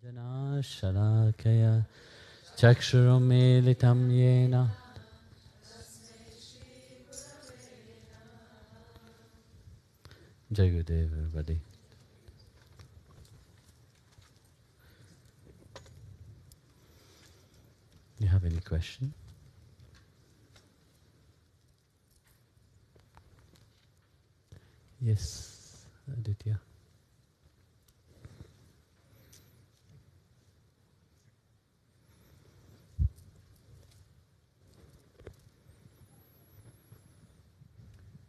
Jana Shalakaya Chakshurumilitam Yena. Jai Gurudev, everybody. You have any question? Yes, Aditya.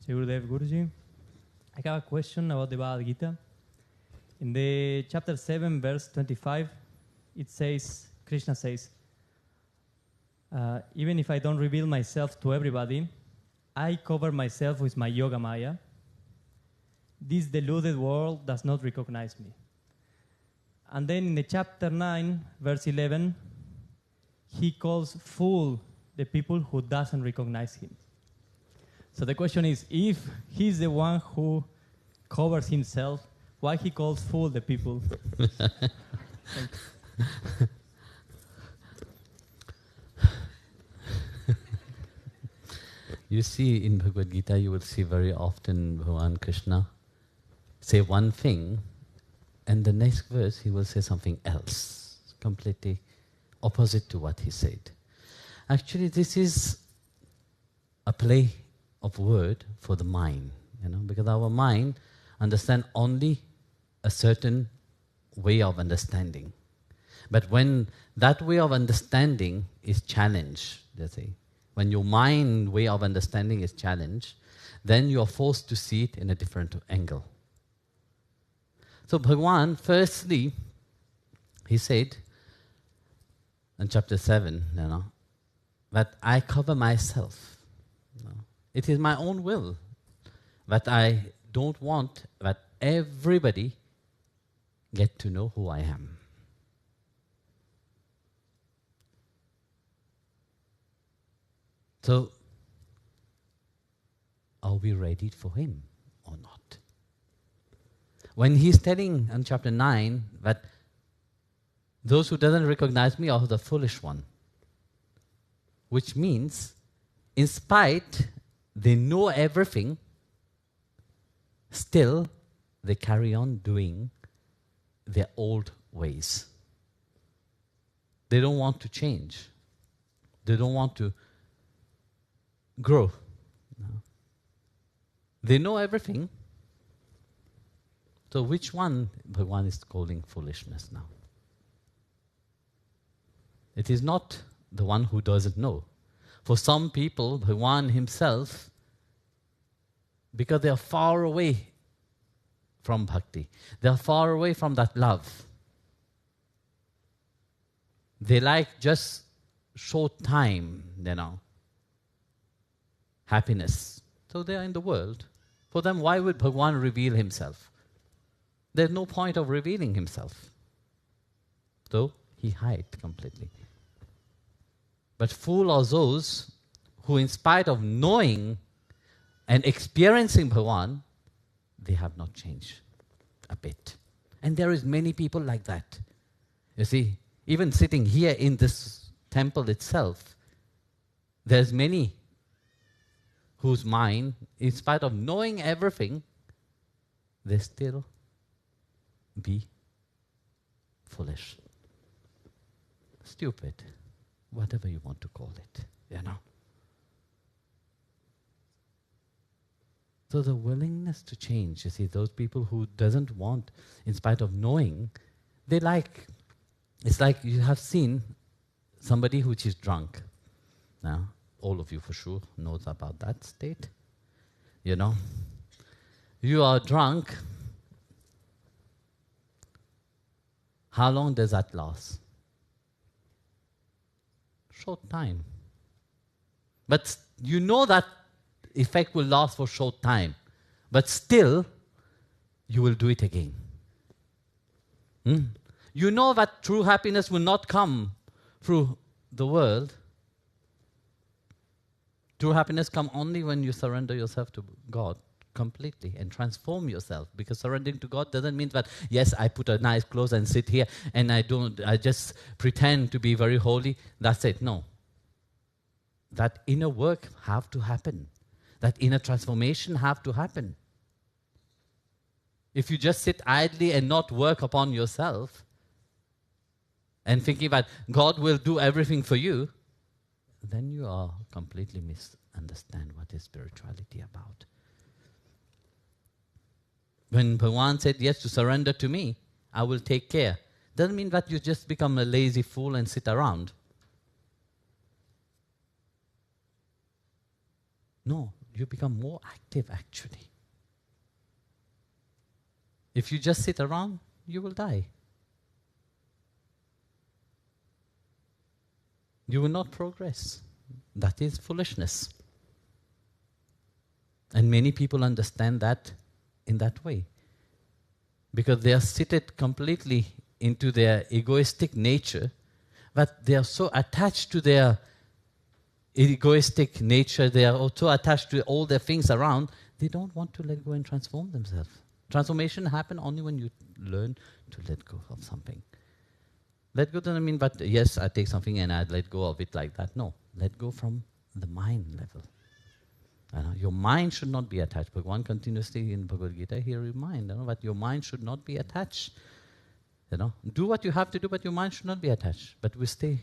Jai Gurudev Guruji. I have a question about the Bhagavad Gita. In the chapter 7, verse 25, it says, Krishna says, even if I don't reveal myself to everybody, I cover myself with my yoga maya. This deluded world does not recognize me. And then in the chapter 9, verse 11, he calls fool the people who doesn't recognize him. So the question is, if he's the one who covers himself, why he calls fool the people? You see, in Bhagavad Gita, you will see very often Bhagavan Krishna say one thing, and the next verse he will say something else, completely opposite to what he said. Actually, this is a play of word for the mind, because our mind understands only a certain way of understanding. But when that way of understanding is challenged, when your mind way of understanding is challenged, then you are forced to see it in a different angle. So Bhagavan, firstly, he said in chapter 7, that I cover myself. It is my own will that I don't want that everybody get to know who I am. So, are we ready for him or not? When he's telling in chapter 9 that those who doesn't recognize me are the foolish one, which means, in spite they know everything, still they carry on doing their old ways. They don't want to change. They don't want to grow. They know everything. So which one Bhagavan is calling foolishness now? It is not the one who doesn't know. For some people, Bhagavan himself, because they are far away from bhakti, they are far away from that love. They like just short time, happiness. So they are in the world. For them, why would Bhagavan reveal himself? There's no point of revealing himself. So he hides completely. But fool are those who, in spite of knowing and experiencing Bhagavan, they have not changed a bit. And there is many people like that. You see, even sitting here in this temple itself, there's many whose mind, in spite of knowing everything, they still be foolish, stupid, whatever you want to call it, So the willingness to change, you see, those people who doesn't want, in spite of knowing, they like, it's like you have seen somebody which is drunk. Now, all of you for sure knows about that state. You are drunk. How long does that last? Short time. But you know that effect will last for short time. But still, you will do it again. You know that true happiness will not come through the world. True happiness comes only when you surrender yourself to God completely and transform yourself. Because surrendering to God doesn't mean that, yes, I put a nice clothes and sit here and I just pretend to be very holy. That's it. No. That inner work have to happen. That inner transformation have to happen. If you just sit idly and not work upon yourself and thinking that God will do everything for you, then you are completely misunderstand what is spirituality about. When Bhagavan said, yes, to surrender to me, I will take care, doesn't mean that you just become a lazy fool and sit around. No, you become more active actually. If you just sit around, you will die. You will not progress. That is foolishness. And many people understand that in that way. Because they are seated completely into their egoistic nature, that they are so attached to their egoistic nature, they are so attached to all the things around, they don't want to let go and transform themselves. Transformation happens only when you learn to let go of something. Let go doesn't mean that, yes, I take something and I let go of it like that. No, let go from the mind level. Your mind should not be attached. Bhagavan continuously in Bhagavad Gita, he reminds that your mind should not be attached. Do what you have to do, but your mind should not be attached. But we stay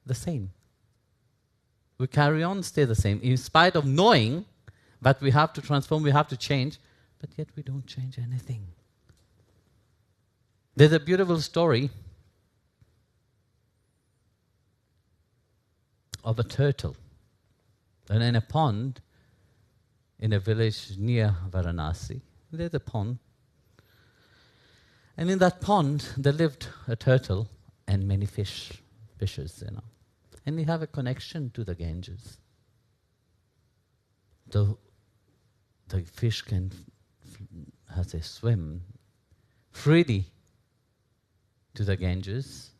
the same. We carry on, stay the same. In spite of knowing that we have to transform, we have to change, but yet we don't change anything. There's a beautiful story of a turtle. And in a pond, in a village near Varanasi, there's a pond. And in that pond, there lived a turtle and many fishes, And they have a connection to the Ganges. The fish can, swim freely to the Ganges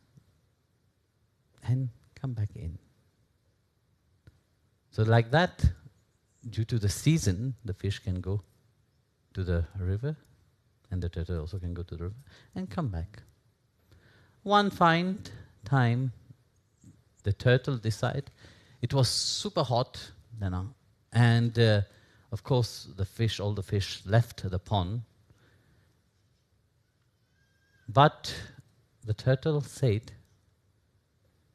and come back in. So like that, due to the season, the fish can go to the river, and the turtle also can go to the river, and come back. One fine time, the turtle decided, it was super hot, and of course all the fish left the pond. But the turtle said,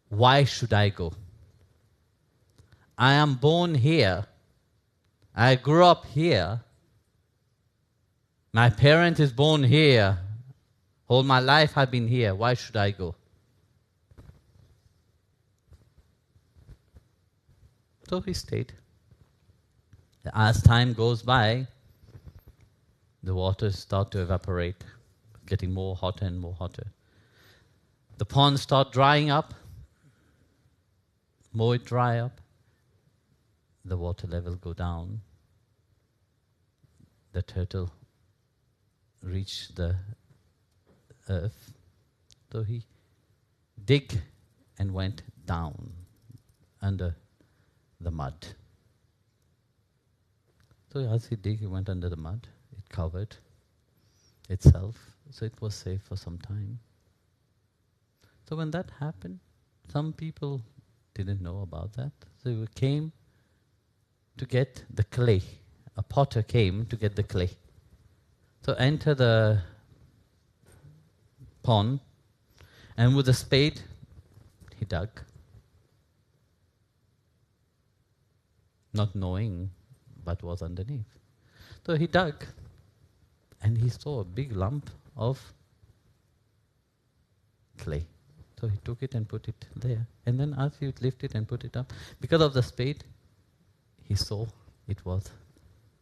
why should I go? I am born here. I grew up here. My parent is born here. All my life I've been here. Why should I go? So he stayed. As time goes by, the waters start to evaporate, getting more hotter and more hotter. The ponds start drying up. More it dry up, the water level go down. The turtle reached the earth. So he dig and went down under the mud. So as he dig, he went under the mud. It covered itself, so it was safe for some time. So when that happened, some people didn't know about that. So we came to get the clay. A potter came to get the clay. So enter the pond, and with a spade, he dug, not knowing what was underneath. So he dug, and he saw a big lump of clay. So he took it and put it there. And then as he lifted it and put it up, because of the spade, he saw it was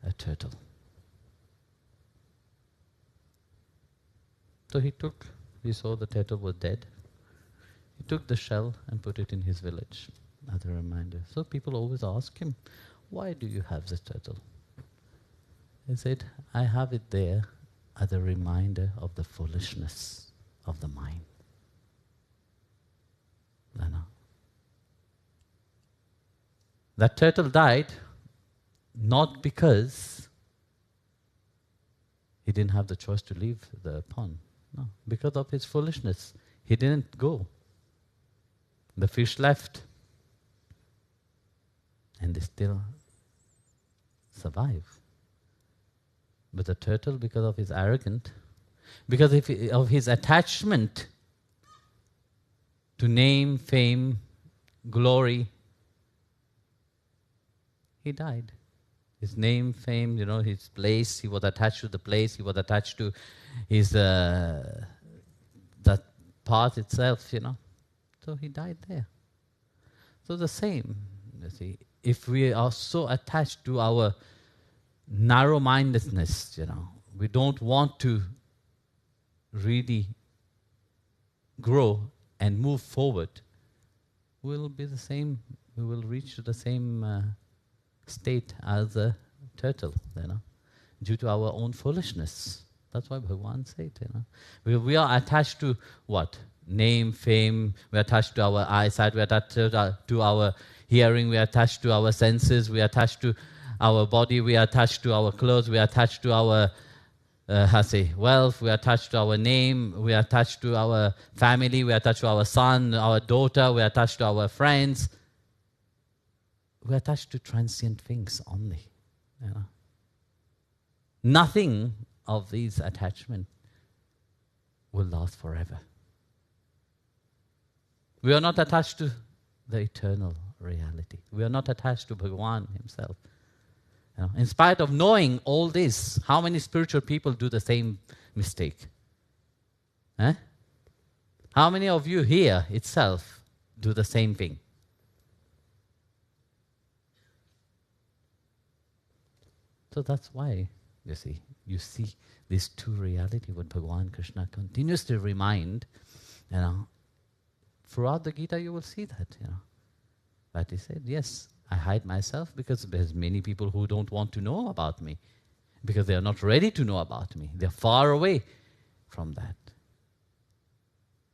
a turtle. So he saw the turtle was dead. He took the shell and put it in his village as a reminder. So people always ask him, why do you have this turtle? He said, I have it there as a reminder of the foolishness of the mind. That turtle died not because He didn't have the choice to leave the pond. No, because of his foolishness, he didn't go. The fish left, and they still survive. But the turtle, because of his arrogance, because of his attachment to name, fame, glory, he died. His name, fame, his place, he was attached to the place, he was attached to his, that path itself, So he died there. So the same, you see, if we are so attached to our narrow-mindedness, we don't want to really grow and move forward, we'll be the same, we will reach to the same state as a turtle, due to our own foolishness. That's why Bhagavan said, we are attached to what? Name, fame, we are attached to our eyesight, we are attached to our hearing, we are attached to our senses, we are attached to our body, we are attached to our clothes, we are attached to our wealth, we are attached to our name, we are attached to our family, we are attached to our son, our daughter, we are attached to our friends. We are attached to transient things only. Nothing of these attachments will last forever. We are not attached to the eternal reality. We are not attached to Bhagavan himself. In spite of knowing all this, how many spiritual people do the same mistake? How many of you here itself do the same thing? So that's why, you see these two reality what Bhagavan Krishna continuously remind, throughout the Gita you will see that, But he said, yes, I hide myself because there's many people who don't want to know about me, because they are not ready to know about me. They're far away from that.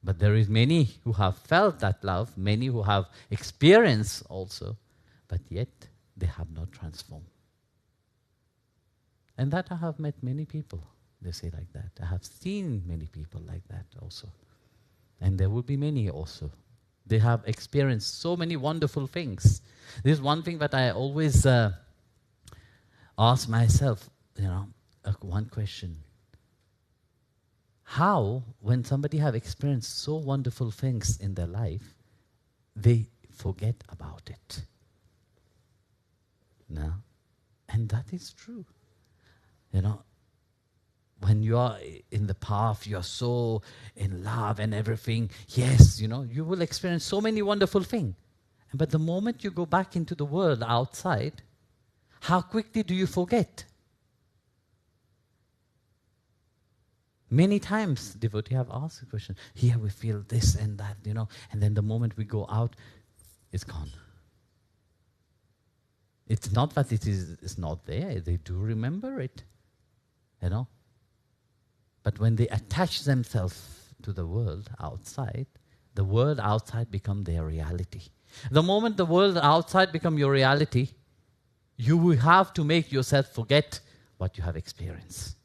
But there is many who have felt that love, many who have experienced also, but yet they have not transformed. And that I have met many people, they say like that. I have seen many people like that also. And there will be many also. They have experienced so many wonderful things. This is one thing that I always ask myself, one question. How, when somebody have experienced so wonderful things in their life, they forget about it? No? And that is true. When you are in the path, you are so in love and everything, yes, you will experience so many wonderful things. But the moment you go back into the world outside, how quickly do you forget? Many times, devotee have asked the question, here we feel this and that, and then the moment we go out, it's gone. It's not that it's not there, they do remember it. But when they attach themselves to the world outside becomes their reality. The moment the world outside becomes your reality, you will have to make yourself forget what you have experienced.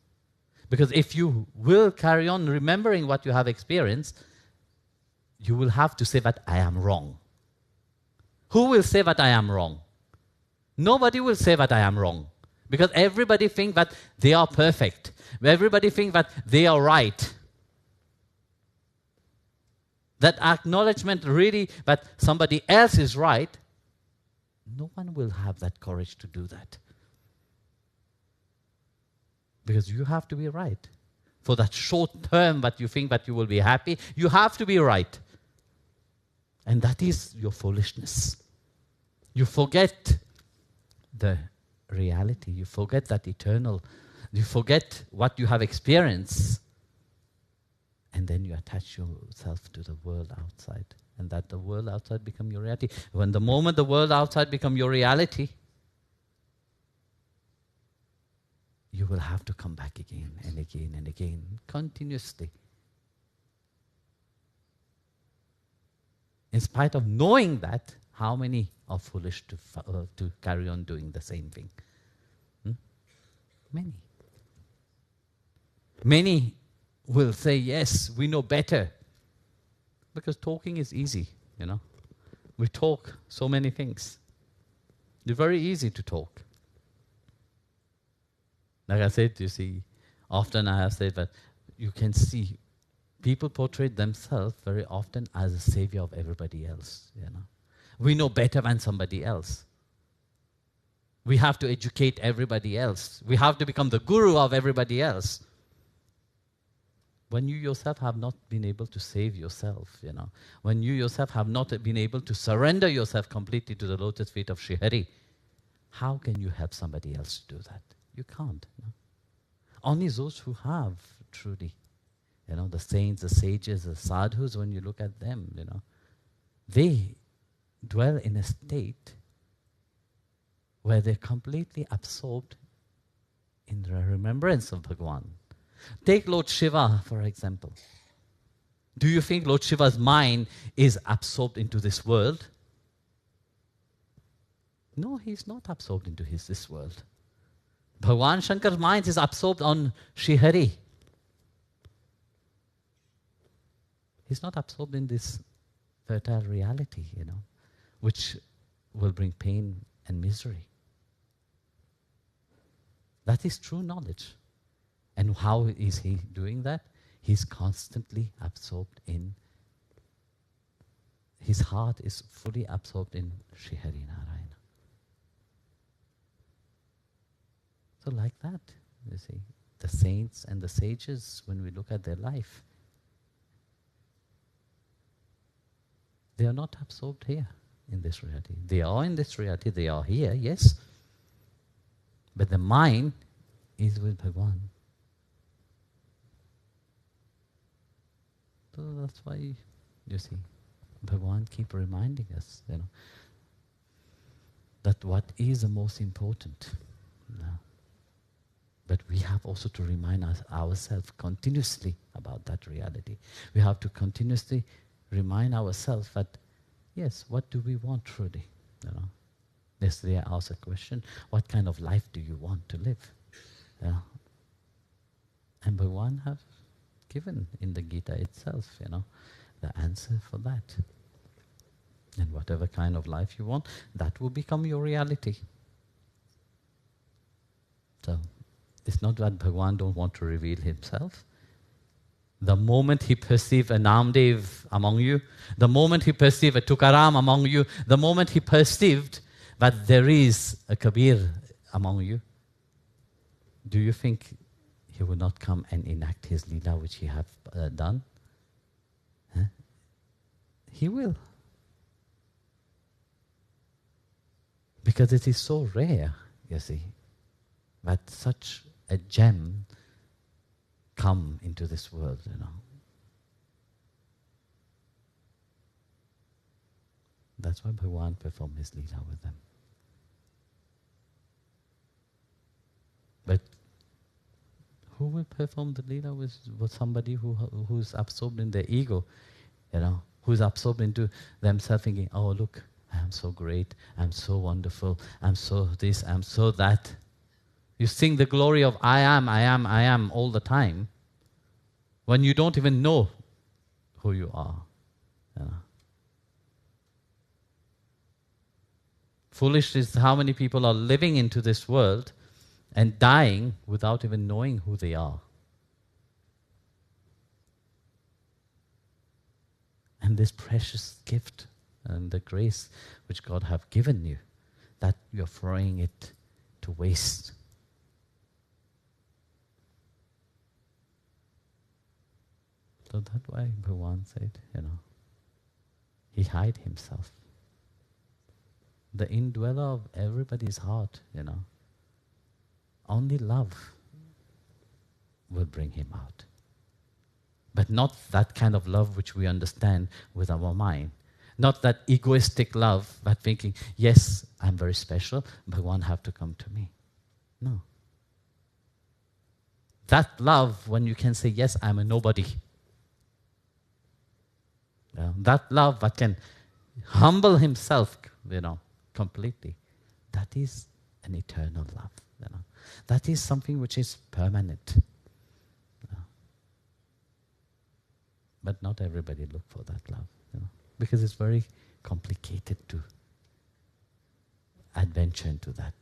Because if you will carry on remembering what you have experienced, you will have to say that I am wrong. Who will say that I am wrong? Nobody will say that I am wrong. Because everybody thinks that they are perfect. Everybody thinks that they are right. That acknowledgement really that somebody else is right, no one will have that courage to do that. Because you have to be right. For that short term that you think that you will be happy, you have to be right. And that is your foolishness. You forget the reality. You forget that eternal. You forget what you have experienced. And then you attach yourself to the world outside. And that the world outside become your reality. When the moment the world outside become your reality, you will have to come back again and again and again, continuously. In spite of knowing that, how many are foolish to carry on doing the same thing? Many. Many will say, yes, we know better. Because talking is easy, you know. We talk so many things. It's very easy to talk. Like I said, you see, often I have said that you can see people portray themselves very often as a savior of everybody else, you know. We know better than somebody else. We have to educate everybody else. We have to become the guru of everybody else. When you yourself have not been able to save yourself, you know, when you yourself have not been able to surrender yourself completely to the lotus feet of Sri Hari, how can you help somebody else to do that? You can't. No? Only those who have truly, you know, the saints, the sages, the sadhus, when you look at them, you know, they dwell in a state where they're completely absorbed in the remembrance of Bhagavan. Take Lord Shiva, for example. Do you think Lord Shiva's mind is absorbed into this world? No, he's not absorbed into this world. Bhagavan Shankar's mind is absorbed on Sri Hari. He's not absorbed in this fertile reality, you know, which will bring pain and misery. That is true knowledge. And how is he doing that? He's constantly absorbed in, his heart is fully absorbed in Sri Hari Narayana. So like that, you see, the saints and the sages, when we look at their life, they are not absorbed here in this reality. They are in this reality, they are here, yes, but the mind is with Bhagavan. So that's why, you see, Bhagavan keep reminding us, you know, that what is the most important. You know? But we have also to remind ourselves continuously about that reality. We have to continuously remind ourselves that, yes, what do we want truly? You know? Yesterday I asked a question, what kind of life do you want to live? You know? And Bhagavan have given in the Gita itself, you know, the answer for that. And whatever kind of life you want, that will become your reality. So, it's not that Bhagavan don't want to reveal himself. The moment he perceived a Namdev among you, the moment he perceived a Tukaram among you, the moment he perceived that there is a Kabir among you, do you think he will not come and enact his Leela which he have done? Huh? He will. Because it is so rare, you see, that such a gem come into this world, you know. That's why Bhagavan performed his Leela with them. But who will perform the Leela with somebody who's absorbed in their ego, you know, who's absorbed into themselves thinking, oh look, I'm so great, I'm so wonderful, I'm so this, I'm so that. You sing the glory of I am, I am, I am all the time when you don't even know who you are. You know. Foolish is how many people are living into this world and dying without even knowing who they are. And this precious gift and the grace which God have given you, that you're throwing it to waste. So that's why Bhagavan said, you know, he hid himself. The indweller of everybody's heart, you know, only love will bring him out. But not that kind of love which we understand with our mind. Not that egoistic love, but thinking, yes, I'm very special, Bhagavan have to come to me. No. That love when you can say, yes, I'm a nobody. That love that can humble himself, you know, completely. That is an eternal love, you know. That is something which is permanent. But not everybody look for that love, because it's very complicated to adventure into that,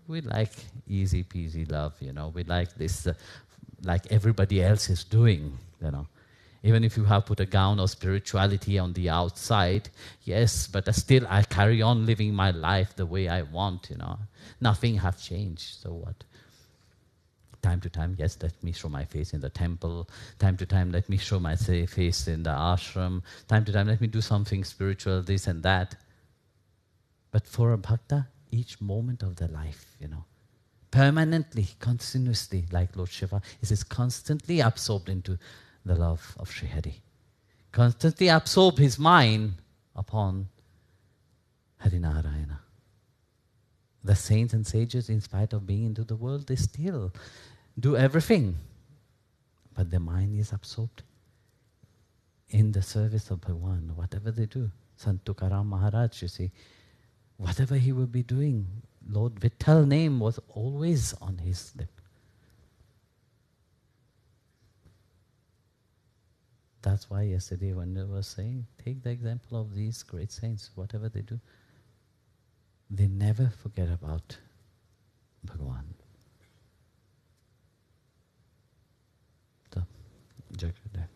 We like easy peasy love, We like this, like everybody else is doing, Even if you have put a gown of spirituality on the outside, yes, but still I carry on living my life the way I want, Nothing have changed, so what? Time to time, yes, let me show my face in the temple. Time to time, let me show my face in the ashram. Time to time, let me do something spiritual, this and that. But for a bhakta, each moment of their life, permanently, continuously, like Lord Shiva, is constantly absorbed into the love of Sri Hari. Constantly absorb his mind upon Harinarayana. The saints and sages, in spite of being into the world, they still do everything. But their mind is absorbed in the service of Bhagavan, whatever they do. Sant Tukaram Maharaj, you see, whatever he will be doing, Lord Vittal name was always on his lip. That's why yesterday when they were saying, take the example of these great saints, whatever they do, they never forget about Bhagavan. So, Jai Gurudev.